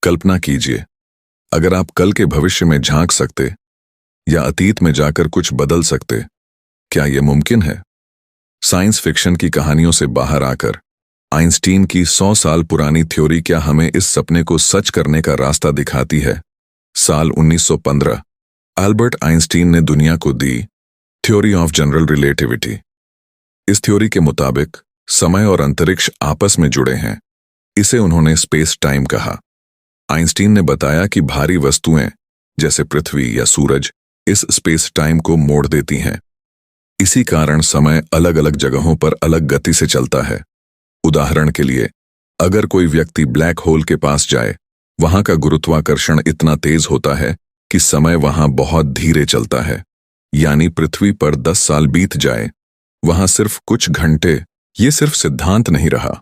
कल्पना कीजिए, अगर आप कल के भविष्य में झांक सकते या अतीत में जाकर कुछ बदल सकते, क्या यह मुमकिन है? साइंस फिक्शन की कहानियों से बाहर आकर आइंस्टीन की 100 साल पुरानी थ्योरी क्या हमें इस सपने को सच करने का रास्ता दिखाती है? साल 1915 अल्बर्ट आइंस्टीन ने दुनिया को दी थ्योरी ऑफ जनरल रिलेटिविटी। इस थ्योरी के मुताबिक समय और अंतरिक्ष आपस में जुड़े हैं। इसे उन्होंने स्पेस टाइम कहा। आइंस्टीन ने बताया कि भारी वस्तुएं जैसे पृथ्वी या सूरज इस स्पेस टाइम को मोड़ देती हैं। इसी कारण समय अलग अलग जगहों पर अलग गति से चलता है। उदाहरण के लिए, अगर कोई व्यक्ति ब्लैक होल के पास जाए, वहां का गुरुत्वाकर्षण इतना तेज होता है कि समय वहां बहुत धीरे चलता है। यानी पृथ्वी पर 10 साल बीत जाए, वहां सिर्फ कुछ घंटे। ये सिर्फ सिद्धांत नहीं रहा,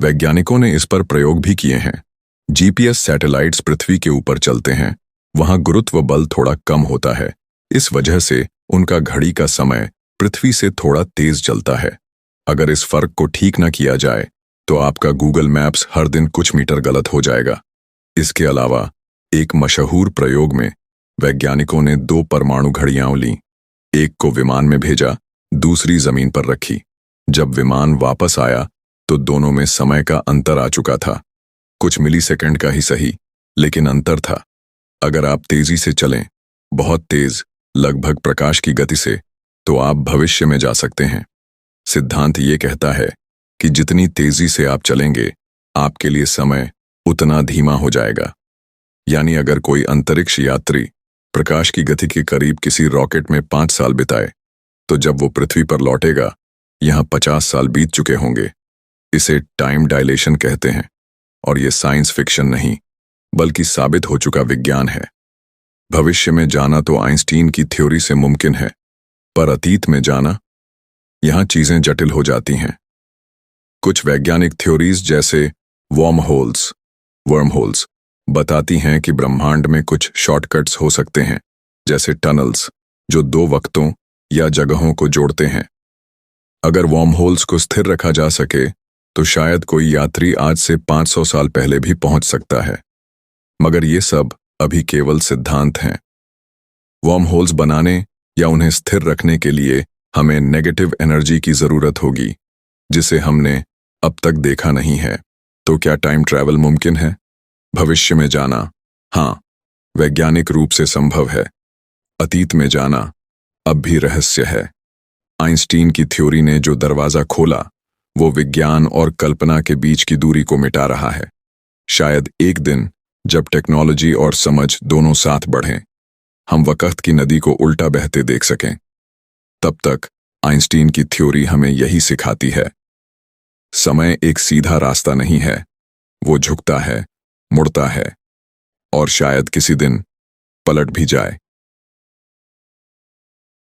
वैज्ञानिकों ने इस पर प्रयोग भी किए हैं। जीपीएस सैटेलाइट्स पृथ्वी के ऊपर चलते हैं, वहां गुरुत्व बल थोड़ा कम होता है। इस वजह से उनका घड़ी का समय पृथ्वी से थोड़ा तेज चलता है। अगर इस फर्क को ठीक न किया जाए तो आपका गूगल मैप्स हर दिन कुछ मीटर गलत हो जाएगा। इसके अलावा एक मशहूर प्रयोग में वैज्ञानिकों ने 2 परमाणु घड़ियां लीं, एक को विमान में भेजा, दूसरी जमीन पर रखी। जब विमान वापस आया तो दोनों में समय का अंतर आ चुका था। कुछ मिलीसेकंड का ही सही, लेकिन अंतर था। अगर आप तेजी से चलें, बहुत तेज, लगभग प्रकाश की गति से, तो आप भविष्य में जा सकते हैं। सिद्धांत ये कहता है कि जितनी तेजी से आप चलेंगे, आपके लिए समय उतना धीमा हो जाएगा। यानी अगर कोई अंतरिक्ष यात्री प्रकाश की गति के करीब किसी रॉकेट में 5 साल बिताए, तो जब वो पृथ्वी पर लौटेगा, यहां 50 साल बीत चुके होंगे। इसे टाइम डायलेशन कहते हैं, और ये साइंस फिक्शन नहीं, बल्कि साबित हो चुका विज्ञान है। भविष्य में जाना तो आइंस्टीन की थ्योरी से मुमकिन है, पर अतीत में जाना, यहां चीजें जटिल हो जाती हैं। कुछ वैज्ञानिक थ्योरीज जैसे वर्म होल्स बताती हैं कि ब्रह्मांड में कुछ शॉर्टकट्स हो सकते हैं, जैसे टनल्स जो 2 वक्तों या जगहों को जोड़ते हैं। अगर वर्म होल्स को स्थिर रखा जा सके तो शायद कोई यात्री आज से 500 साल पहले भी पहुंच सकता है। मगर ये सब अभी केवल सिद्धांत हैं। वर्म होल्स बनाने या उन्हें स्थिर रखने के लिए हमें नेगेटिव एनर्जी की जरूरत होगी, जिसे हमने अब तक देखा नहीं है। तो क्या टाइम ट्रैवल मुमकिन है? भविष्य में जाना, हाँ, वैज्ञानिक रूप से संभव है। अतीत में जाना अब भी रहस्य है। आइंस्टीन की थ्योरी ने जो दरवाजा खोला, वो विज्ञान और कल्पना के बीच की दूरी को मिटा रहा है। शायद एक दिन जब टेक्नोलॉजी और समझ दोनों साथ बढ़ें, हम वक्त की नदी को उल्टा बहते देख सकें। तब तक आइंस्टीन की थ्योरी हमें यही सिखाती है, समय एक सीधा रास्ता नहीं है, वो झुकता है, मुड़ता है, और शायद किसी दिन पलट भी जाए।